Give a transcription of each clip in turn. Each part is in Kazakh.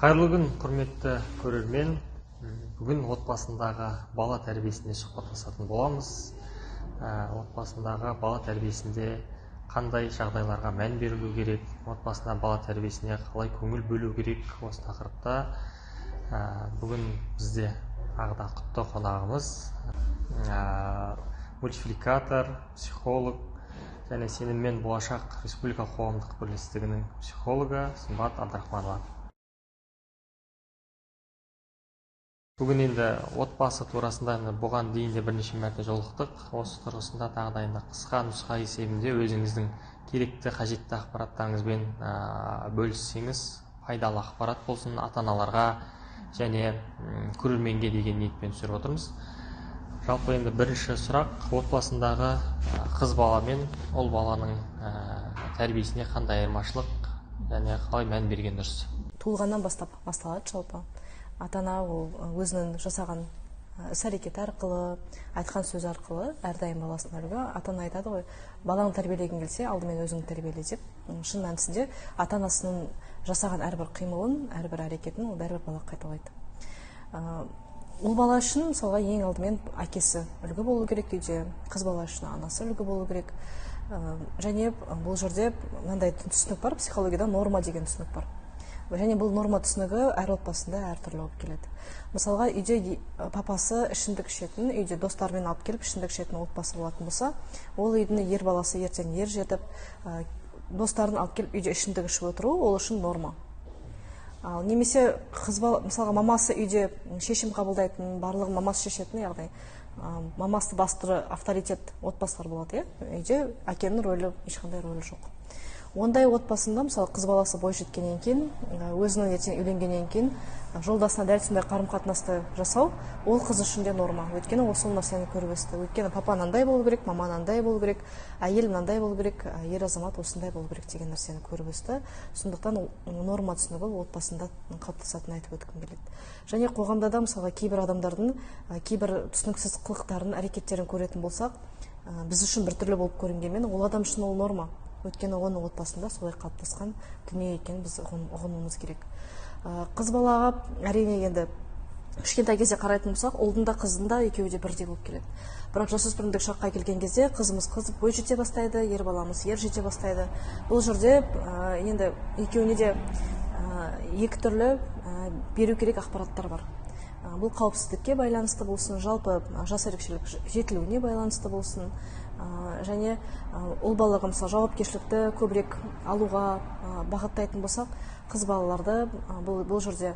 Қайырлы күн, құрметті көрермен. Бүгін отбасындағы бала тәрбиесіне сұхбаттасатын боламыз. Отбасындағы бала тәрбиесінде қандай жағдайларға мән берілу керек, отбасында бала тәрбиесіне қалай көңіл бөлу керек, осы тақырыпта бүгін бізде ағыда құтты қонағымыз мультипликатор, психолог және сеніммен болашақ республикалық қоғамдық бірлестігінің психологы Сымбат Абдрахманова. Бүгін енді отбасы турасында бұған дейін де бірнеше мәрте жолықтық. Осы тұрғысында тағы да енді қысқа нұсқа есебінде өзіңіздің керекті, қажетті ақпараттарыңызбен бөліссеңіз, пайдалы ақпарат болсын ата-аналарға және көрерменге деген ниетпен түсіріп отырмыз. Жалпы енді бірінші сұрақ, отбасындағы қыз бала мен ұл баланың тәрбиесіне қандай айырмашылық және қалай мән берген дұрыс? Туылғаннан бастап басталады жалпы. Ата-ана ол өзінің жасаған іс-әрекеті арқылы, айтқан сөз арқылы әрдайым баласына үлгі. Ата-ана айтады ғой, баланы тәрбиелеген келсе, алдымен өзіңді тәрбиеле деп. Шын мәнісінде ата-анасының жасаған әрбір қимылын, әрбір әрекетін ол бәрібір бала қайталайды. Ұл бала үшін мысалға ең алдымен әкесі үлгі болу керек үйде, қыз бала үшін анасы үлгі болу керек. Және бұл жерде мынандай түсінік бар, психологияда норма деген түсінік бар. Және бұл норма түсінігі әр отбасында әртүрлі болып келеді. Мысалға, үйде папасы ішімдік ішетін, үйде достарымен алып келіп ішімдік ішетін отбасы болатын болса, ол үйдің ер баласы ертең ер жетіп, достарын алып келіп үйде ішімдік ішіп отыру, ол үшін норма. Ал немесе қыз бала, мысалға, мамасы үйде шешім қабылдайтын, барлығы мамасы шешетін, яғни мамасы басты авторитет отбасылар болады, үйде әкенің рөлі, ешқандай рөлі жоқ. Ондай отбасында, мысалы, қыз баласы бой жеткеннен кейін, өзінің ертең үйленгеннен кейін, жолдасына дәл сондай қарым-қатынасты жасау, ол қыз үшін де норма. Өйткені ол сол нәрсені көріп өсті. Өйткені папа мынандай болу керек, мама мынандай болу керек, әйел мынандай болу керек, ер азамат осындай болу керек деген нәрсені көріп өсті. Сондықтан норма түсінігі отбасында қалыптасатынын айтып өткім келеді. Және қоғамда да, мысалға, кейбір адамдардың кейбір түсініксіз қылықтарын, әрекеттерін көретін болсақ, біз үшін біртүрлі болып көрінгенмен, ол адам үшін ол норма. Өйткені оның отбасында солай қалыптасқан дүние екенін біз ұғынуымыз керек. Қыз балаға әрине енді кішкентай кезде қарайтын болсақ, ұлдың да қыздың да екеуі де бірдей болып келеді. Бірақ жасөспірімдік шаққа келген кезде қызымыз қыз бой жете бастайды, ер баламыз ер жете бастайды. Бұл жерде енді екеуіне де екі түрлі беру керек ақпараттар бар. Бұл қауіпсіздікке байланысты болсын, жалпы жас ерекшелік жетілуіне байланысты болсын, және ұл балаға мысалы жауапкершілікті көбірек алуға бағыттайтын болсақ, қыз балаларды бұл жерде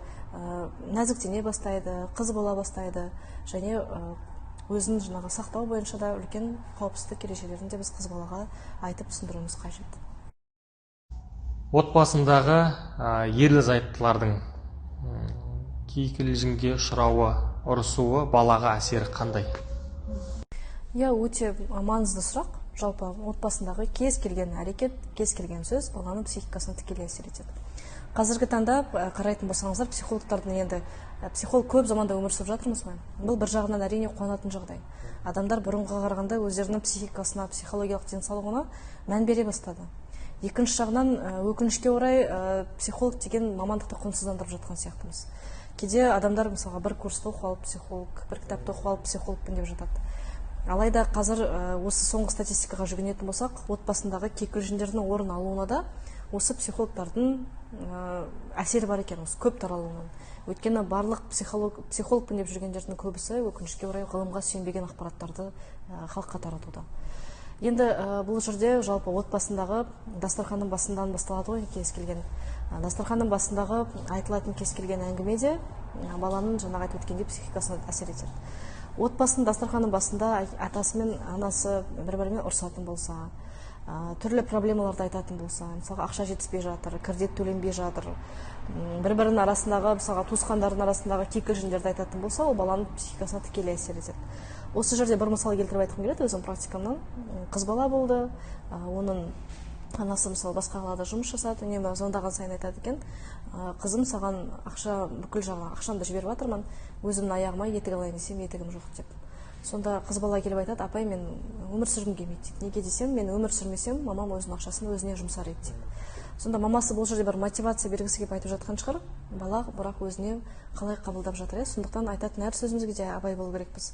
нәзіктене бастайды, қыз бола бастайды, және өзін жаңағы сақтау бойынша да үлкен қауіпсіздік ережелерін де біз қыз балаға айтып түсіндіруіміз қажет. Отбасындағы ерлі-зайыптылардың кикілжіңге ұшырауы, ұрысуы балаға әсері қандай? Өте маңызды сұрақ. Жалпы отбасындағы кез келген әрекет, кез келген сөз баланың психикасына тікелей әсер етеді. Қазіргі таңда қарайтын болсаңыздар, психолог көп заманда өмір сүріп жатырмыз ғой. Бұл бір жағынан әрине қуанатын жағдай. Адамдар бұрынға қарағанда өздерінің психикасына, психологиялық денсаулығына мән бере бастады. Екінші жағынан өкінішке орай психолог деген мамандықты құнсыздандырып жатқан сияқтымыз. Кейде адамдар мысалға бір курсты оқып алып психолог, бір кітапты оқып алып психологпын деп жатады. Алайда қазір осы соңғы статистикаға жүгінетін болсақ, отбасындағы кикілжіңдердің орын алуына да осы психологтардың әсері бар екен, осы көп таралуынан. Өйткені барлық психологпын деп жүргендердің көбісі өкінішке орай ғылымға сүйенбеген ақпараттарды халыққа таратуда. Енді бұл жерде жалпы отбасындағы дастарханның басынан басталады ғой кез келген. Дастарханның басындағы айтылатын кез келген әңгіме де баланың жаңағы айтып өткендей психикасына әсер етеді. Отбасының дастарханның басында атасы мен анасы бір-бірімен ұрсатын болса, түрлі проблемаларды айтатын болса, мысалға ақша жетіспей жатыр, кредит төленбей жатыр, бір-бірінің арасындағы, мысалға туысқандардың арасындағы кикілжіңдерді айтатын болса, ол баланың психикасына тікелей әсер етеді. Осы жерде бір мысал келтіріп айтқым келеді, өзім практикамнан. Қыз бала болды, оның анасы мысалы басқа қалада жұмыс жасады, үнемі звондаған сайын айтады екен, қызым саған ақша, бүкіл жағынан ақшамды жіберіп жатырмын, өзімнің аяғыма етік алайын десем етігім жоқ деп. Сонда қыз бала келіп айтады, апай, мен өмір сүргім келмейді дейді. Неге десем, мен өмір сүрмесем, мамам өзінің ақшасын өзіне жұмсар еді дейді. Сонда мамасы бұл жерде бір мотивация бергісі келіп айтып жатқан шығар, бала бірақ өзіне қалай қабылдап жатыр. Сондықтан айтатын әр сөзімізге де абай болу керекпіз.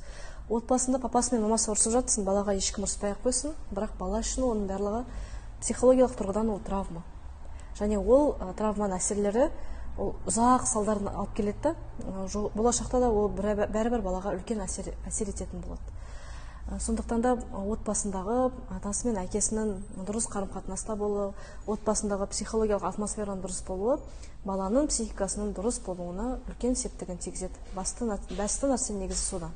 Отбасында папасы мен мамасы ұрысып жатсын, балаға ешкім ұрыспай ақ қойсын, бірақ бала үшін оның барлығы психологиялық тұрғыдан ол травма. Және ол травманың әсерлері ол ұзақ салдарын алып келеді. Болашақта да ол бәрібір балаға үлкен әсер ететін болады. Сондықтан да отбасындағы атасы мен әкесінің дұрыс қарым-қатынаста болуы, отбасындағы психологиялық атмосфераның дұрыс болуы баланың психикасының дұрыс болуына үлкен септігін тигізеді. Басты нәрсе негізі содан.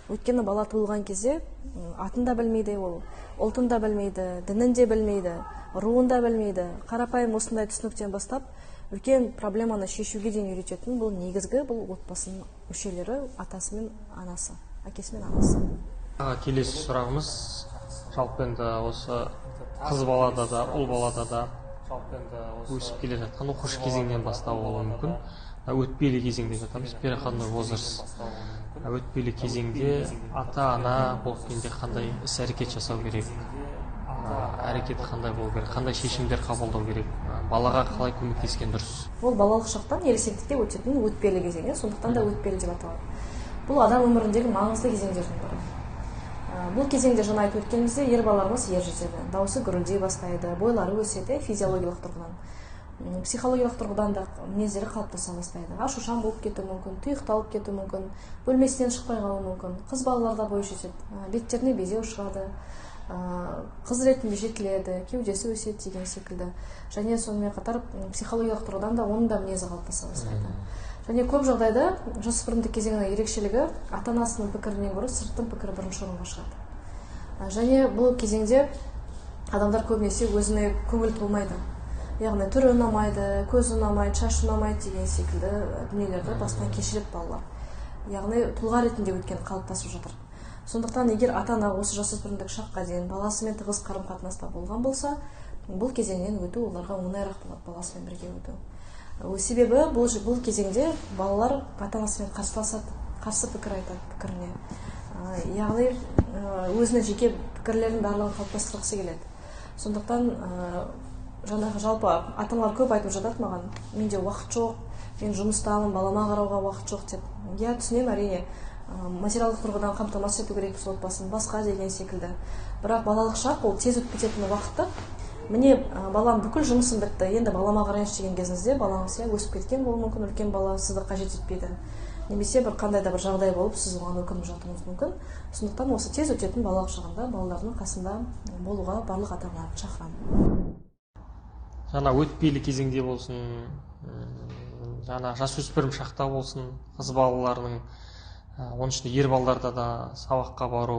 Өйткені бала туылған кезде атын да білмейді, ол ұлтын да білмейді, дінін де білмейді, руын да білмейді. Қарапайым осындай түсініктен бастап үлкен проблеманы шешуге дейін үйрететін бұл негізгі, бұл отбасының мүшелері, атасы мен анасы, әкесі мен анасы. Келесі сұрағымыз, жалпы енді осы қыз балада да, ұл балада да өсіп келе жатқан оқушы кезеңнен бастау болуы мүмкін. Өтпелі кезеңде жатамыз, переходной возраст. Өтпелі кезеңде ата-ана болып келгенде қандай іс-әрекет жасау керек, әрекеті қандай болу керек, қандай шешімдер қабылдау керек, балаға қалай көмектескен дұрыс? Ол балалық шақтан ересектікке өтетін өтпелі кезең, сондықтан да өтпелі деп аталады. Бұл адам өміріндегі маңызды кезеңдердің бірі. Бұл кезеңде жаңа айтып өткенімізде ер балаларымыз ер жетеді, дауысы гүрілдей бастайды, бойлары өседі, физиологиялық тұрғыдан. Психологиялық тұрғыдан да мінездері қалыптаса бастайды. Ашушаң болып кетуі мүмкін, тұйықталып кетуі мүмкін, бөлмесінен шықпай қалуы мүмкін. Қыз балаларда бой жетеді, беттеріне безеу шығады, қыз ретінде жетіледі, кеудесі өседі деген секілді. Және сонымен қатар психологиялық тұрғыдан да оның да мінезі қалыптаса бастайды. Және көп жағдайда жасөспірімдік кезеңнің ерекшелігі ата-анасының пікірінен гөрі сырттың пікірі бірінші орынға шығады. Және бұл кезеңде адамдар көбінесе өзіне көңіл толмайды. Яғни түрі ұнамайды, көзі ұнамайды, шашы ұнамайды деген секілді дүниелерді бастан кешіреді балалар. Яғни тұлға ретінде өткен қалыптасып жатыр. Сондықтан егер ата-ана осы жасөспірімдік шаққа дейін баласымен тығыз қарым-қатынаста болған болса, бұл кезеңнен өту оларға оңайырақ болады, баласымен бірге өту. Себебі бұл кезеңде балалар ата-анасымен қарсыласады, қарсы пікір айтады пікіріне. Яғни өзінің жеке пікірлерін барлығын қалыптастырғысы келеді. Сондықтан жаңағы жалпы ата-аналар көп айтып жатады маған, менде уақыт жоқ, мен жұмыстамын, балама қарауға уақыт жоқ деп. Я түсінемін, әрине, материалдық тұрғыдан қамтамасыз ету керекпіз отбасын, басқа деген секілді. Бірақ балалық шақ ол тез өтіп кететін уақытта. Міне балам бүкіл жұмысым бітті, енді балама қарайыншы деген кезіңізде балаңыз өсіп кеткен болуы мүмкін, үлкен бала сізді қажет етпейді. Немесе бір қандай да бір жағдай болып сіз оған өкініп жатуыңыз мүмкін. Сондықтан осы тез өтетін балалық шағында балалардың қасында болуға барлық ата-аналарды шақырамын. Жаңа өтпелі кезеңде болсын, жаңа жасөспірім шақта болсын, қыз балаларының, оның ішінде ер балаларда да сабаққа бару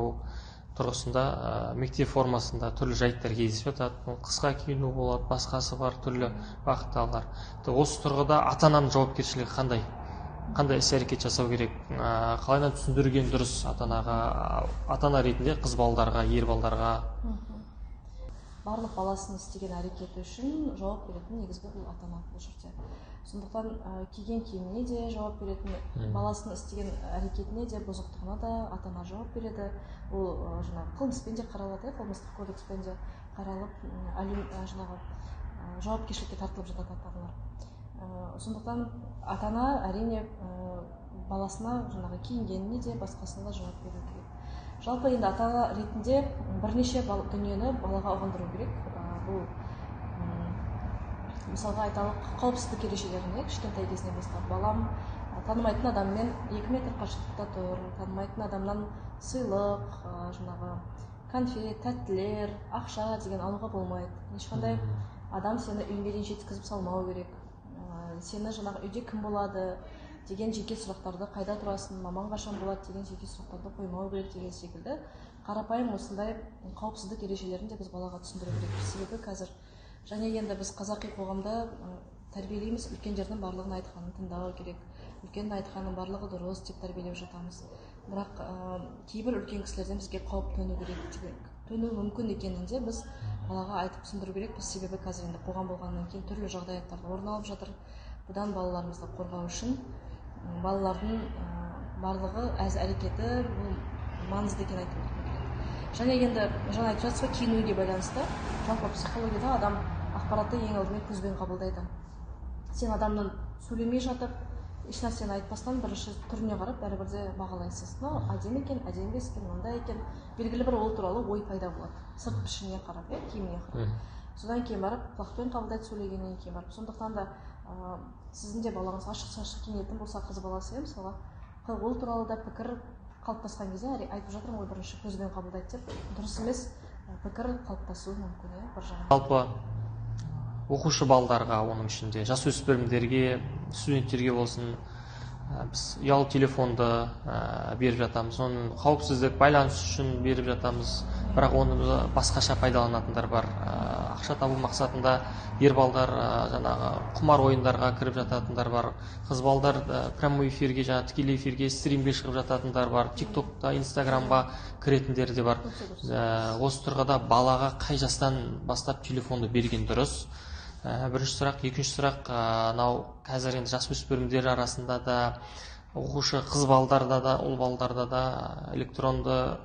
тұрғысында мектеп формасында түрлі жайттар кездесіп жатады. Қысқа киіну болады, басқасы бар, түрлі бағыттағылар. Осы тұрғыда ата-ананың жауапкершілігі қандай? Қандай іс-әрекет жасау керек? Қалайынан түсіндірген дұрыс ата-ана ретінде қыз балаларға, ер балаларға? Барлық баласының істеген әрекеті үшін жауап беретін негізгі бұл ата-ана бұл жерде. Сондықтан киген киіміне де жауап беретін, баласының істеген әрекетіне де, бұзықтығына да ата-ана жауап береді. Ол жаңағы қылмыспен де қаралады, қылмыстық кодекспен де қаралып, жаңағы жауапкершілікке тартылып жатады ата-аналар. Сондықтан ата-ана әрине баласына жаңағы киінгеніне де, басқасына да жауап беру керек. Жалпы енді ата-ана ретінде бірнеше дүниені балаға ұғындыру керек. Бұл мысалға айталық қауіпсіздік ережелеріне кішкентай кезінен бастап балам танымайтын адаммен 2 метр қашықтықта тұр, танымайтын адамнан сыйлық, жаңағы конфет, тәттілер, ақша деген алуға болмайды. Ешқандай адам сені үйіңе дейін жеткізіп салмау керек. Сені жаңағы үйде кім болады деген жеке сұрақтарды, қайда тұрасың, мамаң қашан болады деген жеке сұрақтарды қоймау керек деген секілді қарапайым осындай қауіпсіздік ережелерін де біз балаға түсіндіру керек. Себебі қазір және енді біз қазақи қоғамда тәрбиелейміз, үлкендердің барлығын айтқанын тыңдау керек, үлкеннің айтқанын барлығы дұрыс деп тәрбиелеп жатамыз. Бірақ кейбір үлкен кісілерден бізге қауіп төнуі мүмкін екенін де біз балаға айтып түсіндіру керекпіз. Себебі қазір енді қоғам болғаннан кейін түрлі жағдаяттар орын алып жатыр. Бұдан балаларымызды қорғау үшін балалардың барлығы әрекеті маңызды екенін айтып өту керек. Және енді жаңа айтып жатсыз ғой, киінуге байланысты жалпы психологияда адам ақпаратты ең алдымен көзбен қабылдайды. Сен адамның сөйлемей жатып, еш нәрсені айтпастан бірінші түріне қарап бәрібір де бағалайсыз. Әдемі екен, әдемі емес екен, мынандай екен, белгілі бір ол туралы ой пайда болады. Сырт пішініне қарап, киіміне қарап. Содан кейін барып құлақпен қабылдайды, сөйлегеннен кейін барып. Сондықтан да сіздің де балаңыз ашық киінетін болса, қыз баласы мысалға, ол туралы да пікір қалыптасқан кезде айтып жатырмын ғой, бірінші көзбен қабылдайды деп, дұрыс емес пікір қалыптасуы мүмкін, бір жағынан. Жалпы оқушы балдарға, оның ішінде жасөспірімдерге, студенттерге болсын, біз ұялы телефонды беріп жатамыз. Оның қауіпсіздік байланыс үшін беріп жатамыз. Бірақ оны басқаша пайдаланатындар бар. Ақша табу мақсатында ер балдар жаңағы құмар ойындарға кіріп жататындар бар. Қыз балдар прямой эфирге, тікелей эфирге, стримге шығып жататындар бар. TikTokта, Instagramға кіретіндер де бар. Осы тұрғыда балаға қай жастан бастап телефонды берген дұрыс? Бірінші сұрақ. Екінші сұрақ, қазір енді жасөспірімдер арасында да, оқушы қыз балдарда да, ұл балдарда да электронды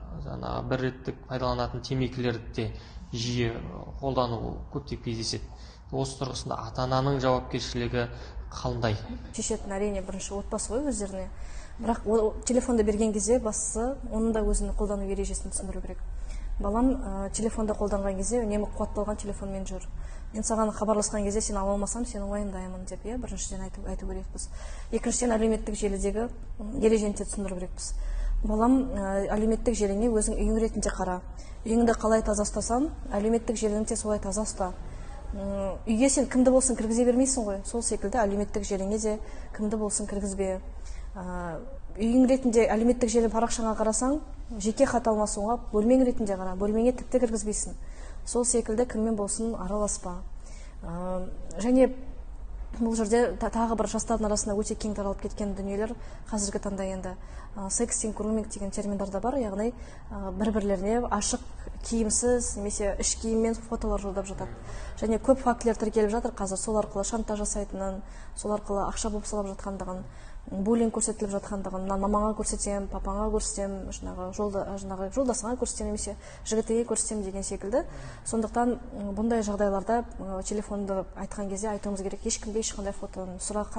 бір реттік пайдаланатын темекілерді де жиі қолдану көптеп кездеседі. Осы тұрғысында ата-ананың жауапкершілігі қандай? Шешетін әрине бірінші отбасы ғой өздеріне. Бірақ телефонды берген кезде бастысы оның да өзінің қолдану ережесін түсіндіру керек. Балам телефонды қолданған кезде үнемі қуатталған телефонмен жүр. Мен саған хабарласқан кезде сен ала алмасам, сені уайымдаймын деп, біріншіден айту керекпіз. Екіншіден әлеуметтік желідегі ережені де түсіндіру керекпіз. Балам, әлеуметтік желіңе өзің үйің ретінде қара. Үйіңді қалай таза ұстасаң, әлеуметтік желіңді де солай таза ұста. Үйге сен кімді болсын кіргізе бермейсің ғой. Сол секілді әлеуметтік желіңе де кімді болсын кіргізбе. Үйің ретінде әлеуметтік желі парақшаңа қарасаң, жеке хат алмасуға бөлмең ретінде қара, бөлмеңе тіпті кіргізбейсің. Сол секілді кіммен болсын араласпа. Және бұл жерде тағы бір жастардың арасында өте кең таралып кеткен дүниелер қазіргі таңда енді секстинг, груминг деген терминдар да бар, яғни бір-бірлеріне ашық киімсіз немесе іш киіммен фотолар жолдап жатады. Және көп фактілер тіркеліп жатыр қазір, сол арқылы шантаж жасайтынын, сол арқылы ақша бопсалап жатқандығын, буллинг көрсетіліп жатқандығын, мамаңа көрсетем, папаңа көрсетем, жолдасыңа көрсетем немесе жігітіңе көрсетем деген секілді. Сондықтан бұндай жағдайларда телефонды айтқан кезде айтуымыз керек, ешкімге ешқандай фотоны сұраған